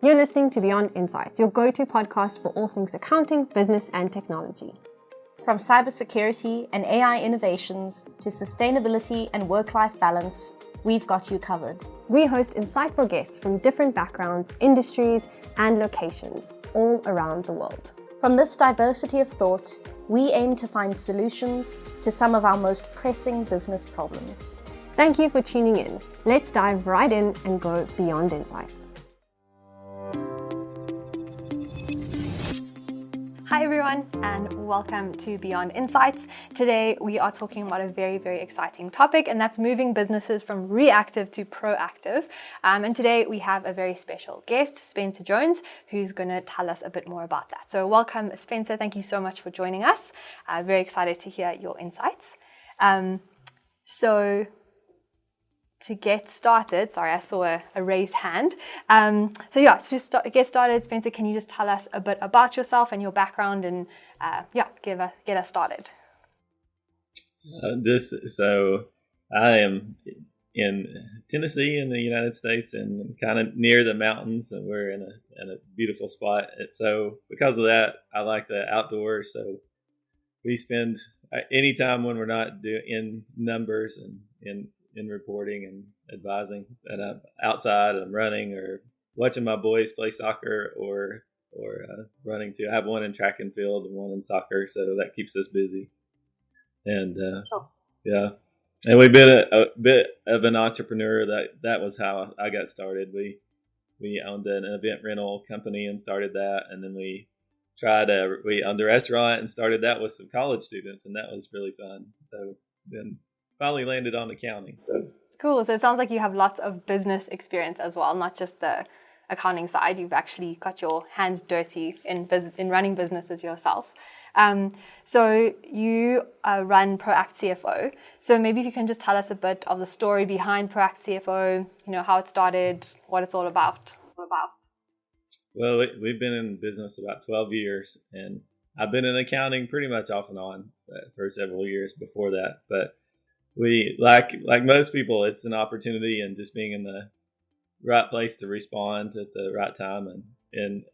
You're listening to Beyond Insights, your go-to podcast for all things accounting, business, and technology. From cybersecurity and AI innovations to sustainability and work-life balance, we've got you covered. We host insightful guests from different backgrounds, industries, and locations all around the world. From this diversity of thought, we aim to find solutions to some of our most pressing business problems. Thank you for tuning in. Let's dive right in and go beyond insights. Hi everyone, and welcome to Beyond Insights. Today we are talking about a very, very exciting topic, and that's moving businesses from reactive to proactive. And today we have a very special guest, Spencer Jones, who's going to tell us a bit more about that. So welcome, Spencer. Thank you so much for joining us. Very excited to hear your insights. So to get started, sorry, I saw a raised hand. To get started, Spencer, can you just tell us a bit about yourself and your background and get us started? I am in Tennessee in the United States and kind of near the mountains, and we're in a beautiful spot. So because of that, I like the outdoors. So we spend any time when we're not in numbers and in reporting and advising, and I'm outside, I'm running or watching my boys play soccer or running too. I have one in track and field and one in soccer, so that keeps us busy. And and we've been a bit of an entrepreneur. That was how I got started. We owned an event rental company and started that, and then we owned a restaurant and started that with some college students, and that was really fun. So then finally landed on accounting. So cool. So it sounds like you have lots of business experience as well, not just the accounting side. You've actually got your hands dirty in running businesses yourself. So you run Proact CFO. So maybe if you can just tell us a bit of the story behind Proact CFO, how it started, what it's all about. Well, we've been in business about 12 years, and I've been in accounting pretty much off and on for several years before that. But we, like most people, it's an opportunity and just being in the right place to respond at the right time. And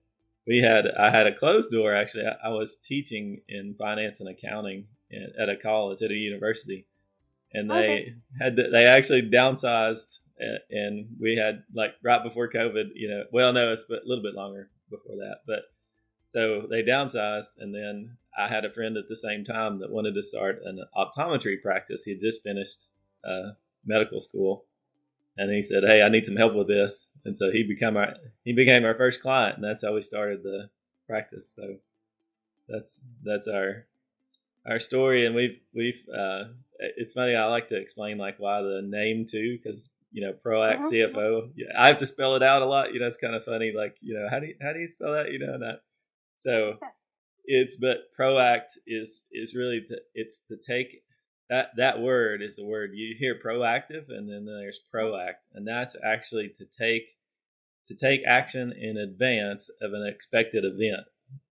I had a closed door, actually. I was teaching in finance and accounting at a college, at a university. And they actually downsized, and we had right before COVID, it's a little bit longer before that. But so they downsized, and then I had a friend at the same time that wanted to start an optometry practice. He had just finished medical school, and he said, "Hey, I need some help with this." And so he became our first client, and that's how we started the practice. So that's our story, and we've it's funny. I like to explain why the name too, because Proact CFO. I have to spell it out a lot. It's kind of funny. How do you spell that? So but Proact is really it's to take that word is a word. You hear proactive, and then there's Proact, and that's actually to take action in advance of an expected event.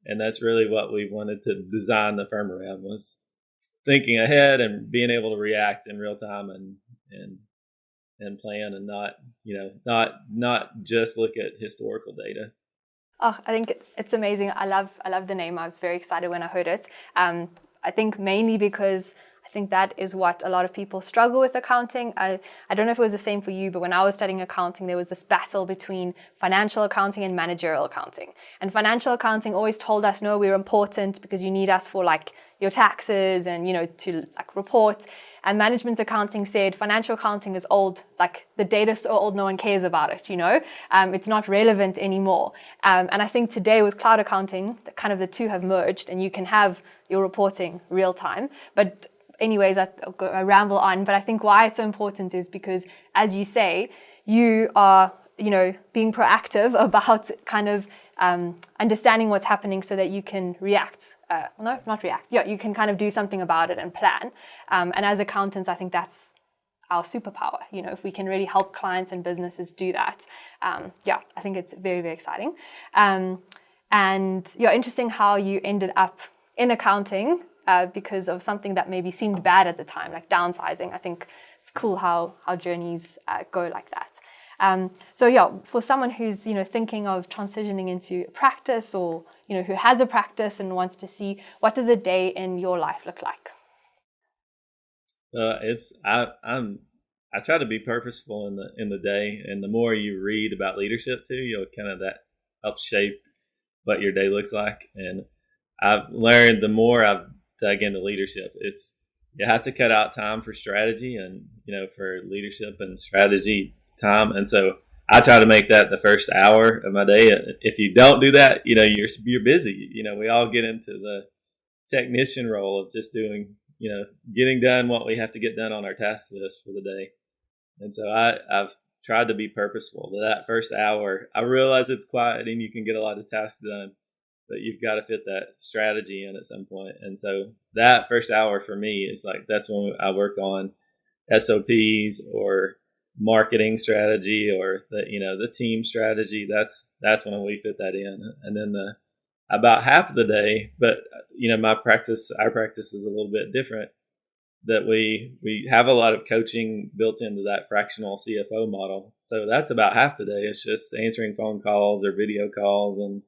And that's really what we wanted to design the firm around, was thinking ahead and being able to react in real time and plan, and not just look at historical data. Oh, I think it's amazing. I love the name. I was very excited when I heard it. I think mainly because I think that is what a lot of people struggle with accounting. I don't know if it was the same for you, but when I was studying accounting, there was this battle between financial accounting and managerial accounting. And financial accounting always told us, no, we're important because you need us for your taxes and, to report. And management accounting said financial accounting is old, the data's so old, no one cares about it, it's not relevant anymore. And I think today with cloud accounting, the two have merged, and you can have your reporting real time. But anyways, I ramble on, but I think why it's so important is because, as you say, you are, being proactive about understanding what's happening so that you can react. You can do something about it and plan. And as accountants, I think that's our superpower. If we can really help clients and businesses do that. I think it's very, very exciting. And interesting how you ended up in accounting because of something that maybe seemed bad at the time, like downsizing. I think it's cool how journeys go like that. So yeah, for someone who's thinking of transitioning into practice, or who has a practice and wants to see, what does a day in your life look like? I try to be purposeful in the day, and the more you read about leadership too, you'll kind of that helps shape what your day looks like. And I've learned the more I've dug into leadership, it's you have to cut out time for strategy and for leadership and strategy time. And so I try to make that the first hour of my day. If you don't do that, you're busy. We all get into the technician role of just doing, getting done what we have to get done on our task list for the day. And so I've tried to be purposeful. That first hour, I realize it's quiet and you can get a lot of tasks done, but you've got to fit that strategy in at some point. And so that first hour for me is like, that's when I work on SOPs or marketing strategy or the team strategy. That's when we fit that in. And then about half of the day, but our practice is a little bit different, that we have a lot of coaching built into that fractional CFO model. So that's about half the day. It's just answering phone calls or video calls and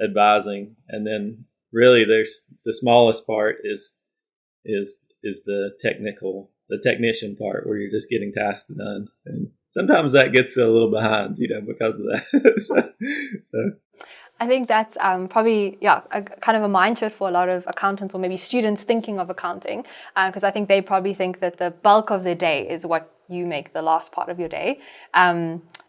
advising. And then really there's the smallest part is the technician part, where you're just getting tasks done. And sometimes that gets a little behind, because of that. so I think that's probably, a kind of a mind shift for a lot of accountants, or maybe students thinking of accounting, because I think they probably think that the bulk of their day is what you make the last part of your day.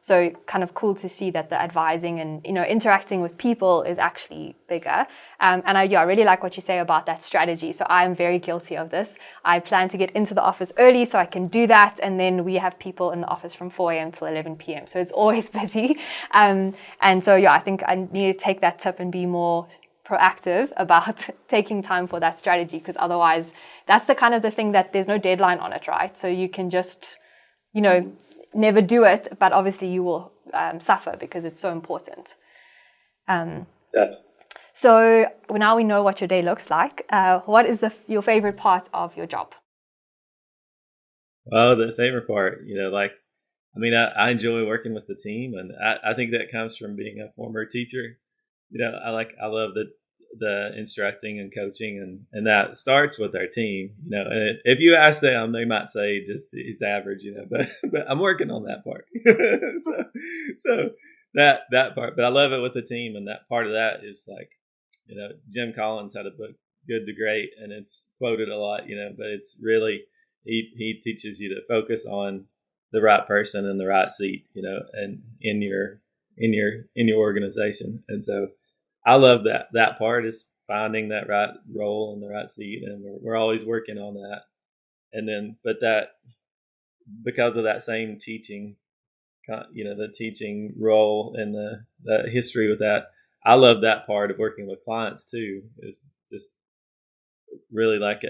So kind of cool to see that the advising and, interacting with people is actually bigger. And I really like what you say about that strategy. So I'm very guilty of this. I plan to get into the office early so I can do that. And then we have people in the office from 4 a.m. till 11 p.m. So it's always busy. And so, I think I need to take that tip and be more proactive about taking time for that strategy, because otherwise that's the kind of the thing that there's no deadline on it, right? So you can just, never do it, but obviously you will suffer because it's so important. So now we know what your day looks like. What is your favorite part of your job? Well, the favorite part, I enjoy working with the team, and I think that comes from being a former teacher. I love the instructing and coaching, and that starts with our team. And if you ask them, they might say just he's average, but I'm working on that part. so that part, but I love it with the team, and that part of that is like, Jim Collins had a book, Good to Great, and it's quoted a lot, but it's really he teaches you to focus on the right person in the right seat, and in your organization. And so I love that part is finding that right role in the right seat, and we're always working on that. And then, but that, because of that same teaching, the teaching role and the history with that, I love that part of working with clients too, is just really like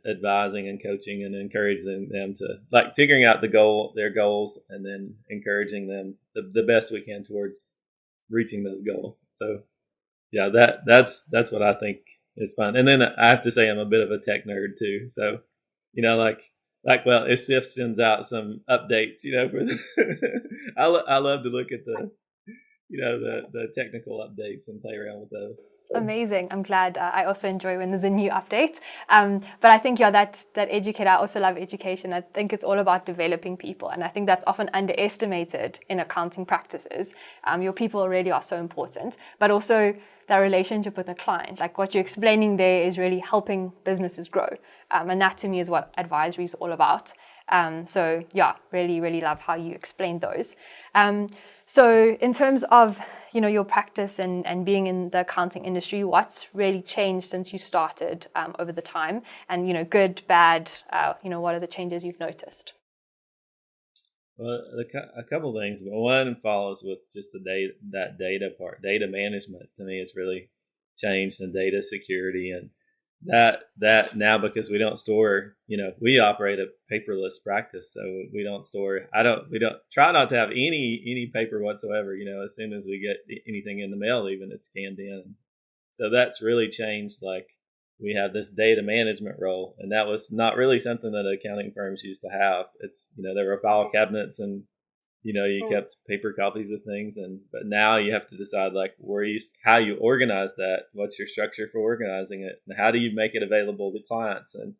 advising and coaching and encouraging them to like figuring out their goals, and then encouraging them the best we can towards reaching those goals. So yeah, that's what I think is fun. And then I have to say I'm a bit of a tech nerd too. So, well, if SIF sends out some updates, for I love to look at the technical updates and play around with those. So. Amazing. I'm glad. I also enjoy when there's a new update. But I think, that educator, I also love education. I think it's all about developing people. And I think that's often underestimated in accounting practices. Your people really are so important, but also that relationship with the client. Like what you're explaining there is really helping businesses grow. And that to me is what advisory is all about. So really, really love how you explained those. So in terms of, your practice and being in the accounting industry, what's really changed since you started over the time? And, good, bad, what are the changes you've noticed? Well, a couple of things. One follows with just that data part. Data management to me has really changed, and data security, and that now, because we don't store, we operate a paperless practice, so we don't store. We don't try not to have any paper whatsoever. As soon as we get anything in the mail, even it's scanned in. So that's really changed. Like we have this data management role, and that was not really something that accounting firms used to have. It's there were file cabinets and you kept paper copies of things, but now you have to decide like how you organize that, what's your structure for organizing it, and how do you make it available to clients, and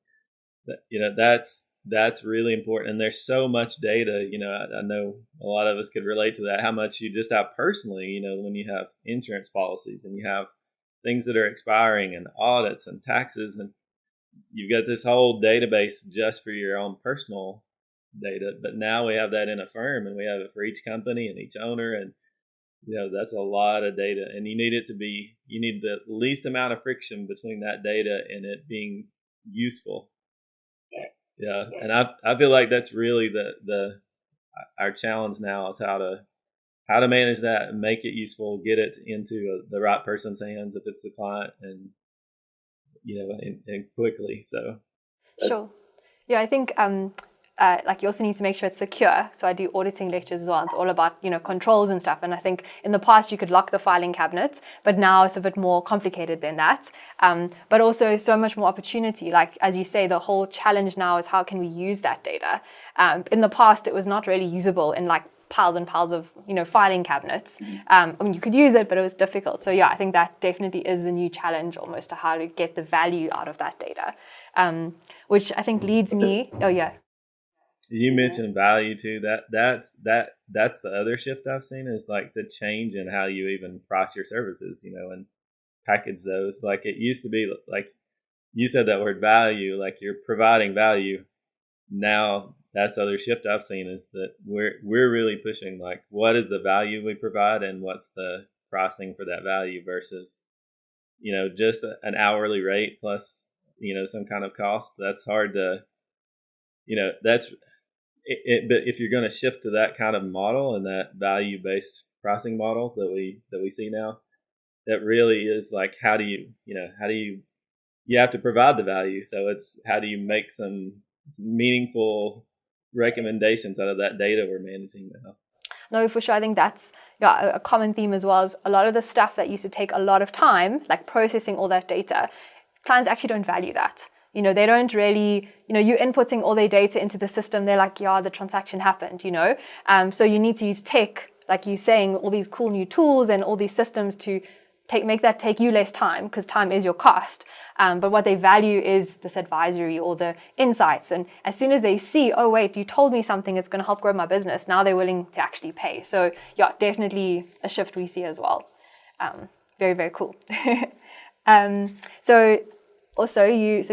that's really important. And there's so much data. I know a lot of us could relate to that. How much you just have personally, when you have insurance policies and you have things that are expiring and audits and taxes, and you've got this whole database just for your own personal data. But now we have that in a firm, and we have it for each company and each owner, and that's a lot of data, and you need the least amount of friction between that data and it being useful. Yeah, and I feel like that's really our challenge now, is how to manage that and make it useful, get it into the right person's hands if it's the client, and and quickly. So sure, yeah, I think like you also need to make sure it's secure. So I do auditing lectures as well. It's all about controls and stuff. And I think in the past you could lock the filing cabinets, but now it's a bit more complicated than that. But also so much more opportunity. Like as you say, the whole challenge now is how can we use that data? In the past, it was not really usable in like piles and piles of filing cabinets. I mean, you could use it, but it was difficult. So yeah, I think that definitely is the new challenge, almost, to how to get the value out of that data, which I think leads me. Oh yeah. You mentioned value too. That's the other shift I've seen, is like the change in how you even price your services, and package those. Like it used to be, like you said that word value, like you're providing value. Now that's the other shift I've seen, is that we're really pushing like what is the value we provide and what's the pricing for that value versus just an hourly rate plus some kind of cost. That's hard to that's but if you're going to shift to that kind of model and that value-based pricing model that we see now, that really is like how do you have to provide the value. So it's how do you make some meaningful recommendations out of that data we're managing now. No, for sure. I think that's a common theme as well. Is a lot of the stuff that used to take a lot of time, like processing all that data, clients actually don't value that. They don't really, you're inputting all their data into the system. They're like, yeah, the transaction happened, So you need to use tech, like you're saying, all these cool new tools and all these systems to make that take you less time, because time is your cost. But what they value is this advisory or the insights. And as soon as they see, oh, wait, you told me something, it's going to help grow my business, now they're willing to actually pay. So yeah, definitely a shift we see as well. Very, very cool. So also, you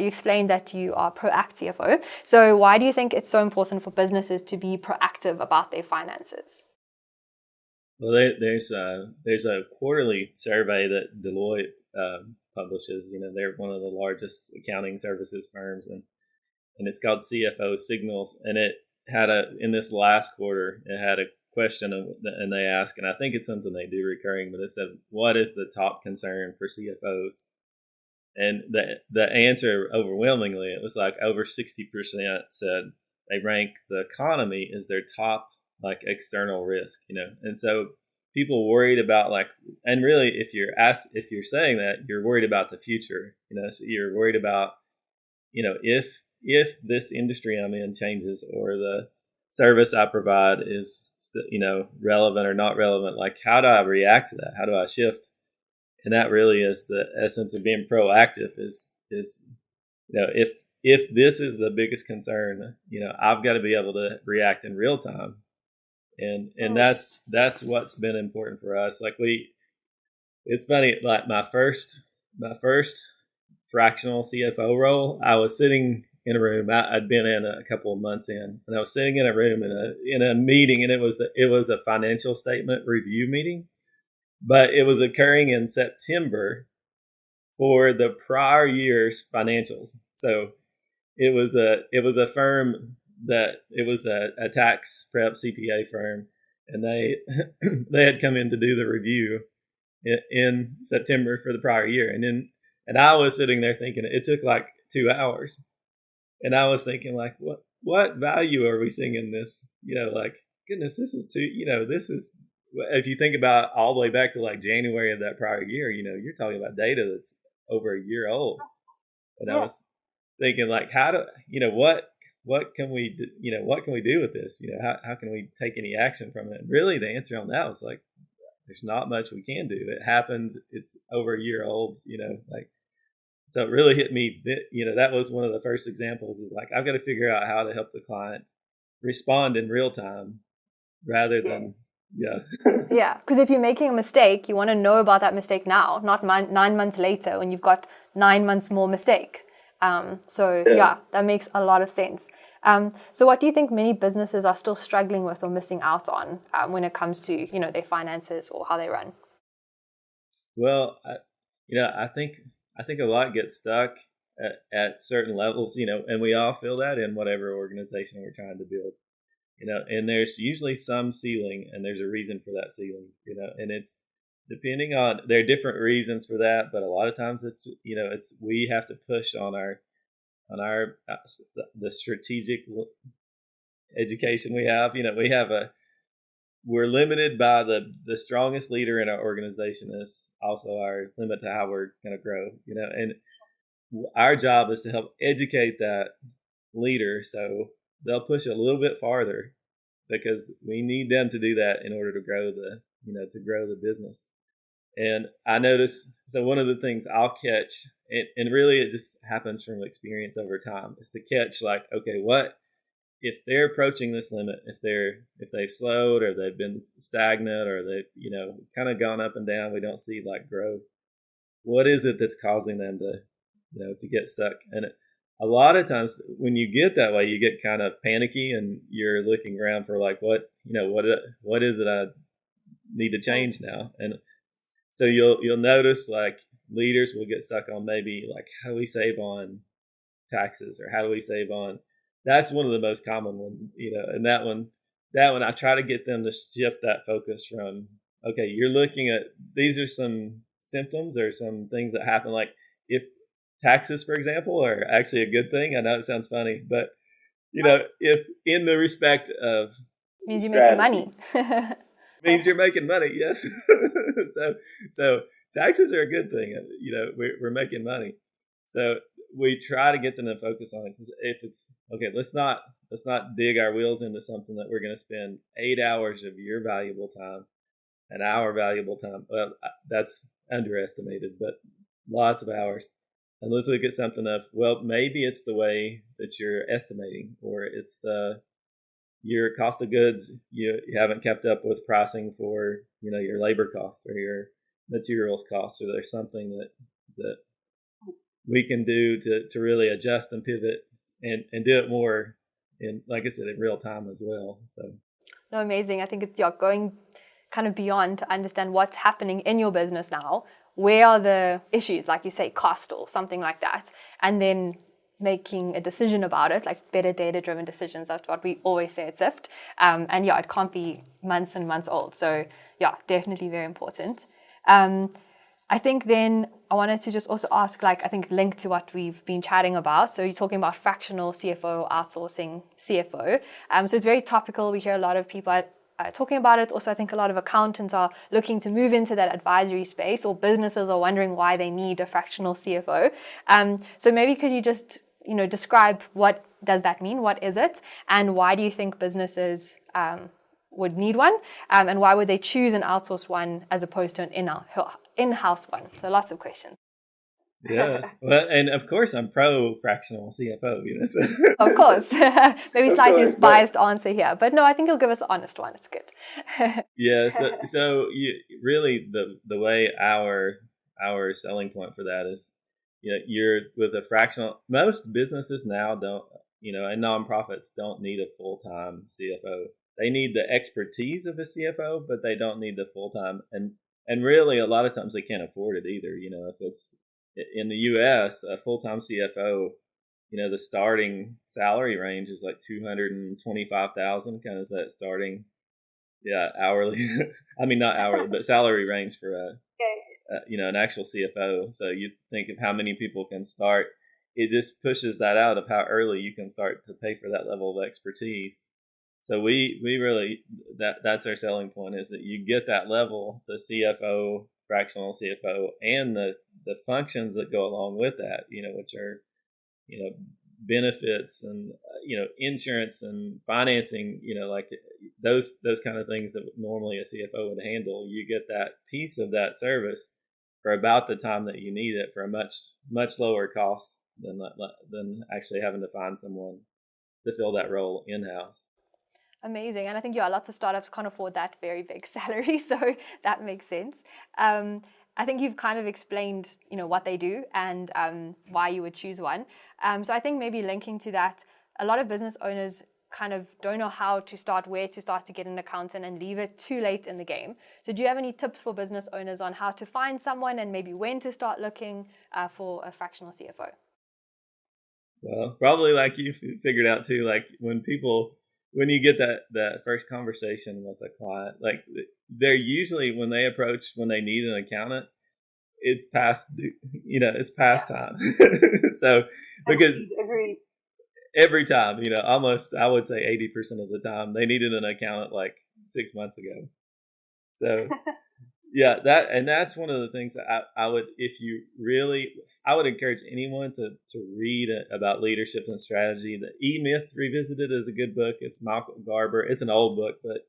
explained that you are Proact CFO. So why do you think it's so important for businesses to be proactive about their finances? Well, there's a quarterly survey that Deloitte publishes. They're one of the largest accounting services firms, and it's called CFO Signals. And it had in this last quarter, it had a question and they asked, and I think it's something they do recurring, but it said, what is the top concern for CFOs? And the answer, overwhelmingly, it was like over 60% said they rank the economy as their top like external risk, and so people worried about and really if you're saying that, you're worried about the future, so you're worried about, if this industry I'm in changes or the service I provide is relevant or not relevant, like how do I react to that? How do I shift? And that really is the essence of being proactive, is if this is the biggest concern, I've got to be able to react in real time. And that's what's been important for us. Like it's funny, like my first fractional CFO role, I was sitting in a room. I'd been in a couple of months in, and I was sitting in a room in a meeting, and it was a financial statement review meeting, but it was occurring in September for the prior year's financials. So it was a firm that it was a tax prep CPA firm, and they had come in to do the review in September for the prior year, and I was sitting there thinking it took like 2 hours, and I was thinking like, what value are we seeing in this? Like, goodness, this is this is, if you think about all the way back to like January of that prior year, you're talking about data that's over a year old, and I was thinking like, how do what can we do with this? How can we take any action from it? And really, the answer on that was like, there's not much we can do. It happened. It's over a year old. So it really hit me. That was one of the first examples. Is like, I've got to figure out how to help the client respond in real time rather than Yeah, because if you're making a mistake, you want to know about that mistake now, not 9 months later when you've got 9 months more mistake. That makes a lot of sense. So what do you think many businesses are still struggling with or missing out on when it comes to, their finances or how they run? Well, I think a lot gets stuck at certain levels, and we all feel that in whatever organization we're trying to build. And there's usually some ceiling, and there's a reason for that ceiling, and it's depending on, there are different reasons for that, but a lot of times it's we have to push on the strategic education we have. We're limited by the strongest leader in our organization is also our limit to how we're going to grow, and our job is to help educate that leader so they'll push a little bit farther, because we need them to do that in order to grow the business. And I notice, so one of the things I'll catch, and really it just happens from experience over time, is to catch like, okay, what if they're approaching this limit, if they've slowed or they've been stagnant or they've kind of gone up and down, we don't see like growth. What is it that's causing them to get stuck? And a lot of times when you get that way, you get kind of panicky and you're looking around for like, what is it I need to change now? And so you'll notice like leaders will get stuck on maybe like, how do we save on taxes, or how do we save on, that's one of the most common ones, and that one I try to get them to shift that focus from, okay, you're looking at, these are some symptoms or some things that happen, like if taxes, for example, are actually a good thing. I know it sounds funny, but if in the respect of means you're making money. means you're making money, yes. so taxes are a good thing. We're making money, so we try to get them to focus on it. Because if it's okay, let's not dig our wheels into something that we're going to spend 8 hours of your valuable time, an hour valuable time. Well, that's underestimated, but lots of hours. And let's look at something of, well, maybe it's the way that you're estimating, or it's your cost of goods. You haven't kept up with pricing for, your labor cost or your materials costs, or there's something that we can do to really adjust and pivot and do it more in, like I said, in real time as well. So, no, amazing. I think it's going kind of beyond to understand what's happening in your business now. Where are the issues, like you say, cost or something like that, and then making a decision about it, like better data-driven decisions. That's what we always say at Zift. And it can't be months and months old. So definitely very important. I think then I wanted to just also ask, linked to what we've been chatting about. So you're talking about fractional CFO, outsourcing CFO. So it's very topical. We hear a lot of people talking about it. Also, I think a lot of accountants are looking to move into that advisory space, or businesses are wondering why they need a fractional CFO. So maybe could you just, describe what does that mean? What is it? And why do you think businesses would need one? And why would they choose an outsourced one as opposed to an in-house one? So lots of questions. Yes. Well, and of course I'm pro fractional CFO, So. Of course. Maybe slightly biased answer here, but no, I think you'll give us an honest one. It's good. Yeah. So really the way our selling point for that is, you're with a fractional, most businesses now don't, and nonprofits don't need a full-time CFO. They need the expertise of a CFO, but they don't need the full-time. And really a lot of times they can't afford it either. If it's in the U.S., a full-time CFO, the starting salary range is like $225,000, kind of that starting, hourly. I mean, not hourly, but salary range for an actual CFO. So you think of how many people can start. It just pushes that out of how early you can start to pay for that level of expertise. So we really, that's our selling point, is that you get that level, the CFO, fractional CFO, and the functions that go along with that, which are, benefits and insurance and financing, like those kind of things that normally a CFO would handle. You get that piece of that service for about the time that you need it for a much lower cost than actually having to find someone to fill that role in-house. Amazing. And I think, lots of startups can't afford that very big salary. So that makes sense. I think you've kind of explained, what they do and why you would choose one. So I think maybe linking to that, a lot of business owners kind of don't know how to start, where to start to get an accountant, and leave it too late in the game. So do you have any tips for business owners on how to find someone and maybe when to start looking for a fractional CFO? Well, probably like you figured out too, like when you get that first conversation with a client, like they're usually, when they need an accountant, it's past time. So because Agreed. every time, almost, I would say 80% of the time, they needed an accountant like 6 months ago. So yeah, that's one of the things that I would, I would encourage anyone to read about leadership and strategy. The E-Myth Revisited is a good book. It's Malcolm Garber. It's an old book, but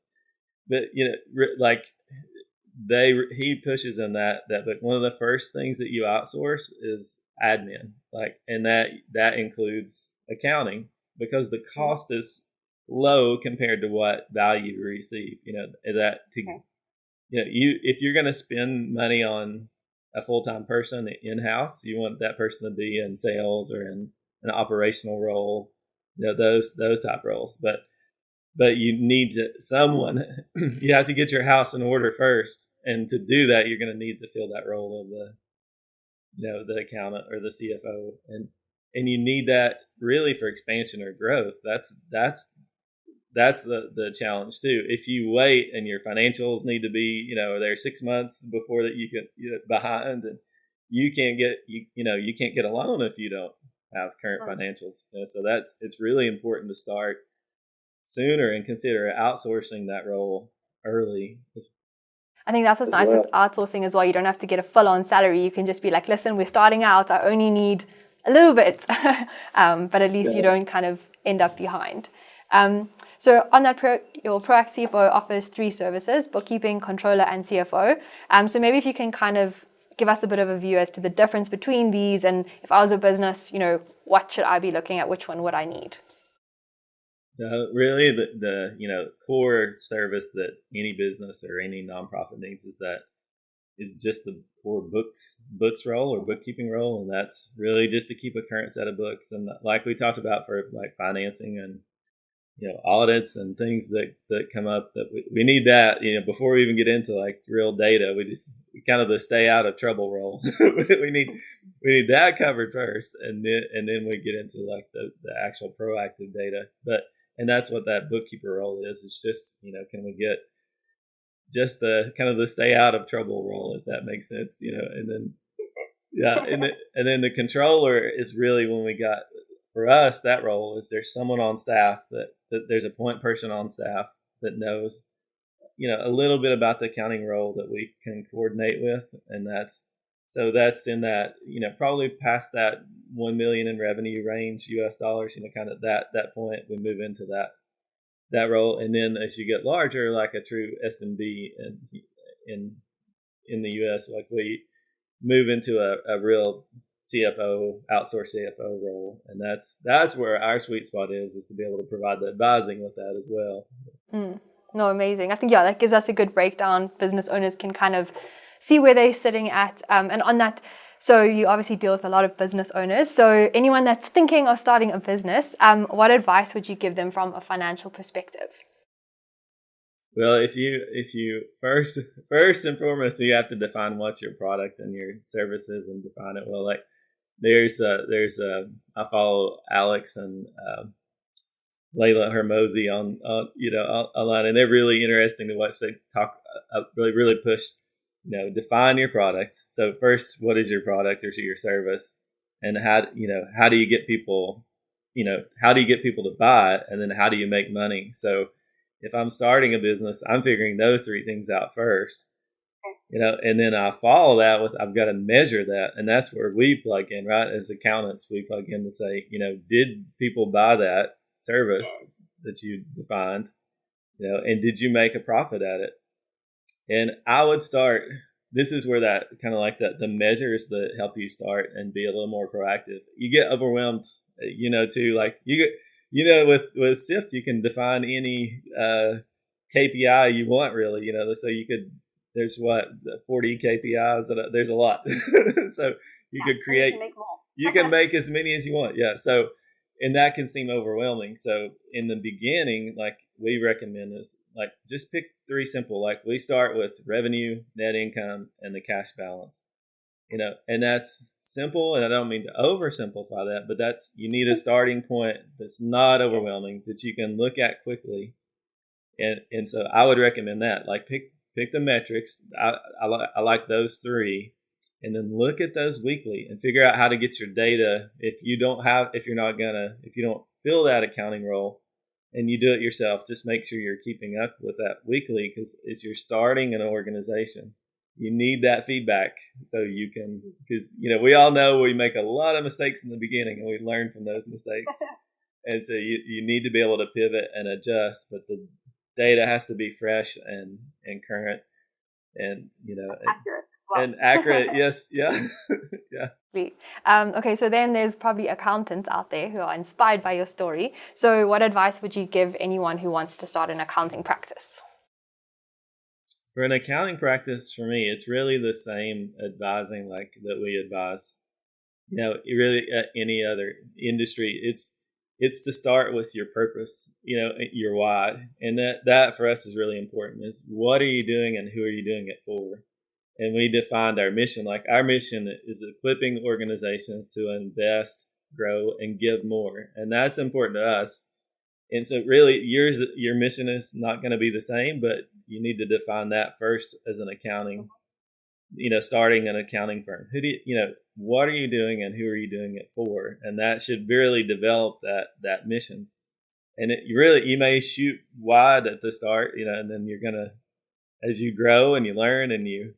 he pushes in that book. One of the first things that you outsource is admin, and that includes accounting, because the cost is low compared to what value you receive. If you're going to spend money on a full-time person in-house, you want that person to be in sales or in an operational role, those type roles. But you need someone, you have to get your house in order first. And to do that, you're going to need to fill that role of the accountant or the CFO. And you need that really for expansion or growth. That's the challenge too. If you wait and your financials need to be, they're 6 months before that you can behind, and you can't get a loan if you don't have current financials. So it's really important to start sooner and consider outsourcing that role early. I think that's what's nice with outsourcing as well. You don't have to get a full-on salary. You can just be like, listen, we're starting out. I only need a little bit, but at least you don't kind of end up behind. So on that, your Proact CFO offers 3 services: bookkeeping, controller, and CFO. So maybe if you can kind of give us a bit of a view as to the difference between these, and if I was a business, what should I be looking at? Which one would I need? Really, the core service that any business or any nonprofit needs is just the core books role or bookkeeping role, and that's really just to keep a current set of books. And like we talked about for like financing and audits and things that come up, that we need that before we even get into like real data. We just kind of the stay out of trouble role. we need that covered first, and then we get into like the actual proactive data. And that's what that bookkeeper role is. It's just, can we get just the kind of the stay out of trouble role, if that makes sense, and then, yeah. And then the controller is really when we got, for us, that role is there's someone on staff that there's a point person on staff that knows, a little bit about the accounting role that we can coordinate with. And that's in that, probably past that 1 million in revenue range, US dollars, kind of that point, we move into that role. And then as you get larger, like a true SMB in the US, like we move into a real CFO, outsourced CFO role. And that's where our sweet spot is to be able to provide the advising with that as well. No, amazing. I think, that gives us a good breakdown. Business owners can kind of see where they're sitting at. And on that, so you obviously deal with a lot of business owners. So anyone that's thinking of starting a business, what advice would you give them from a financial perspective? Well, if you first and foremost, you have to define what's your product and your services and define it well. Like I follow Alex and Layla Hermosi on online, and they're really interesting to watch. They talk really push. Define your product. So first, what is your product or your service, and how do you get people, how do you get people to buy it, and then how do you make money? So if I'm starting a business, I'm figuring those 3 things out first, And then I follow that with, I've got to measure that. And that's where we plug in, right? As accountants, we plug in to say, did people buy that service that you defined, and did you make a profit at it? And I would start, this is where that kind of like the measures that help you start and be a little more proactive. You get overwhelmed, too, like with SIFT, you can define any KPI you want, really, so you could, there's 40 KPIs, there's a lot. So you could create, you can make as many as you want. Yeah. So, and that can seem overwhelming. So in the beginning, like we recommend is like, just pick 3 simple, like we start with revenue, net income, and the cash balance, and that's simple. And I don't mean to oversimplify that, but you need a starting point that's not overwhelming, that you can look at quickly. And so I would recommend that, like pick the metrics. I like those 3, and then look at those weekly and figure out how to get your data. If you don't fill that accounting role and you do it yourself, just make sure you're keeping up with that weekly, because as you're starting an organization, you need that feedback so you can, because, we all know we make a lot of mistakes in the beginning and we learn from those mistakes. And so you need to be able to pivot and adjust, but the data has to be fresh and current and, accurate. And accurate. Yes. Yeah. Yeah. Okay, so then there's probably accountants out there who are inspired by your story. So what advice would you give anyone who wants to start an accounting practice? For an accounting practice, for me, it's really the same advising like that we advise, really any other industry. It's to start with your purpose, your why. And that for us is really important, is what are you doing and who are you doing it for? And we defined our mission, like our mission is equipping organizations to invest, grow, and give more. And that's important to us. And so really your mission is not going to be the same, but you need to define that first as an accounting, starting an accounting firm. What are you doing and who are you doing it for? And that should really develop that mission. And you may shoot wide at the start, and then you're going to, as you grow and you learn and you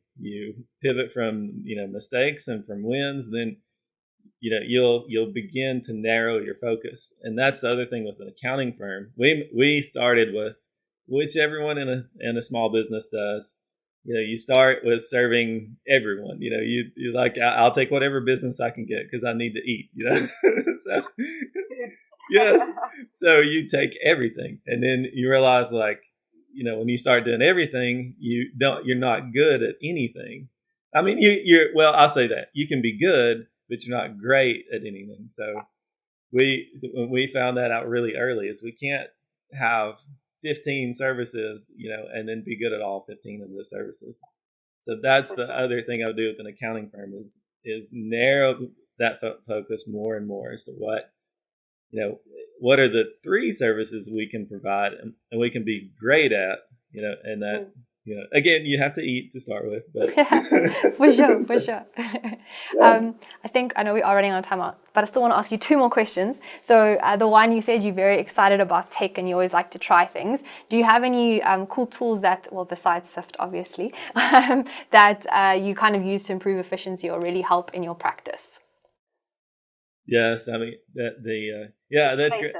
pivot from, mistakes and from wins, then, you'll begin to narrow your focus. And that's the other thing with an accounting firm. We started with, which everyone in a small business does. You start with serving everyone. You like, I'll take whatever business I can get because I need to eat. So yes, so you take everything, and then you realize, like, when you start doing everything, you're not good at anything. I mean, I'll say that you can be good, but you're not great at anything. So we found that out really early, is we can't have 15 services, and then be good at all 15 of those services. So that's the other thing I would do with an accounting firm is narrow that focus more and more as to what are the 3 services we can provide and we can be great at, and that, again, you have to eat to start with, but for sure. I know we are running out of time, but I still want to ask you 2 more questions. So the one, you said you're very excited about tech and you always like to try things. Do you have any cool tools besides SIFT, obviously, that you kind of use to improve efficiency or really help in your practice? Yes, I mean that's great.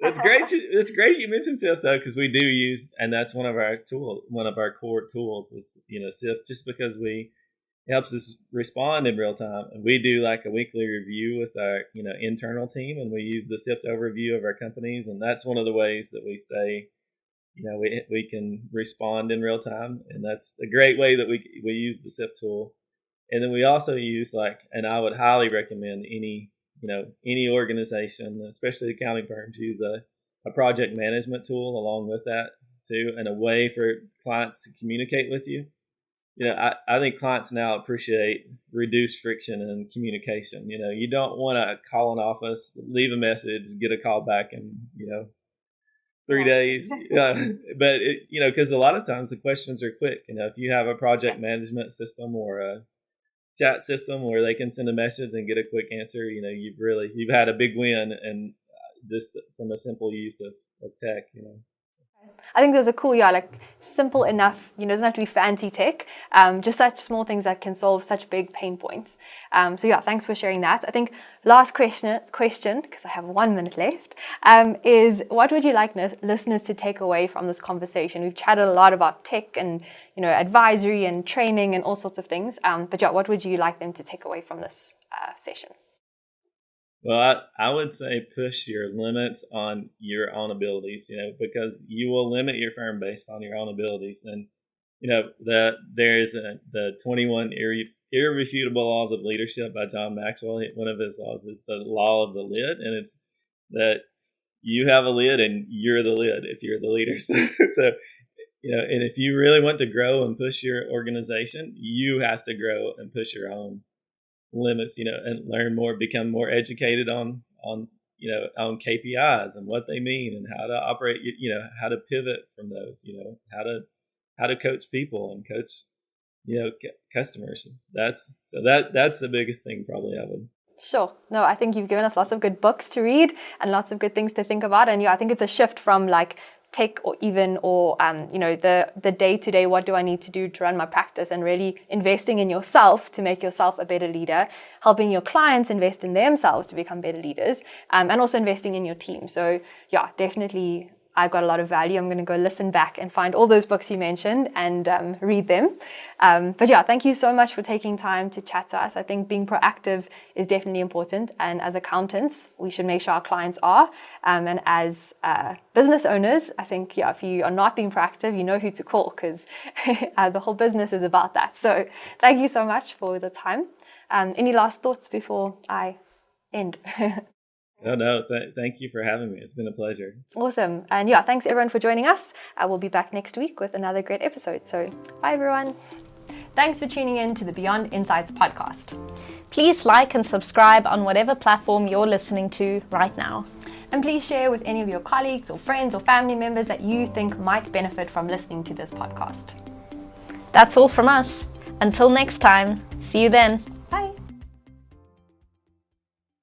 That's great. It's great you mentioned SIFT, though, because we do use, and that's one of our core tools is SIFT, just because it helps us respond in real time. And we do like a weekly review with our internal team, and we use the SIFT overview of our companies, and that's one of the ways that we stay. We can respond in real time, and that's a great way that we use the SIFT tool. And then we also use and I would highly recommend any organization, especially accounting firms, use a project management tool along with that too, and a way for clients to communicate with you. I think clients now appreciate reduced friction in communication. You don't want to call an office, leave a message, get a call back in 3 days. But because a lot of times the questions are quick. If you have a project management system or a chat system where they can send a message and get a quick answer, you've had a big win, and just from a simple use of tech. I think those are cool, like simple enough, doesn't have to be fancy tech, just such small things that can solve such big pain points. So thanks for sharing that. I think last question, because I have 1 minute left, is what would you like listeners to take away from this conversation? We've chatted a lot about tech and, advisory and training and all sorts of things. But what would you like them to take away from this session? Well, I would say push your limits on your own abilities, because you will limit your firm based on your own abilities. And, there's the 21 irrefutable laws of leadership by John Maxwell. One of his laws is the law of the lid. And it's that you have a lid and you're the lid if you're the leaders. So, and if you really want to grow and push your organization, you have to grow and push your own limits, and learn more, become more educated on KPIs and what they mean and how to operate, how to pivot from those, how to coach people and coach, customers. That's the biggest thing probably I would. Sure. No, I think you've given us lots of good books to read and lots of good things to think about. And I think it's a shift from like tech or the day-to-day, what do I need to do to run my practice, and really investing in yourself to make yourself a better leader, helping your clients invest in themselves to become better leaders, and also investing in your team. So definitely I got a lot of value. I'm going to go listen back and find all those books you mentioned and read them. But thank you so much for taking time to chat to us. I think being proactive is definitely important. And as accountants, we should make sure our clients are. And as business owners, I think, if you are not being proactive, you know who to call, because the whole business is about that. So thank you so much for the time. Any last thoughts before I end? No, thank you for having me. It's been a pleasure. Awesome. And thanks everyone for joining us. We'll be back next week with another great episode. So bye everyone. Thanks for tuning in to the Beyond Insights podcast. Please like and subscribe on whatever platform you're listening to right now. And please share with any of your colleagues or friends or family members that you think might benefit from listening to this podcast. That's all from us. Until next time, see you then.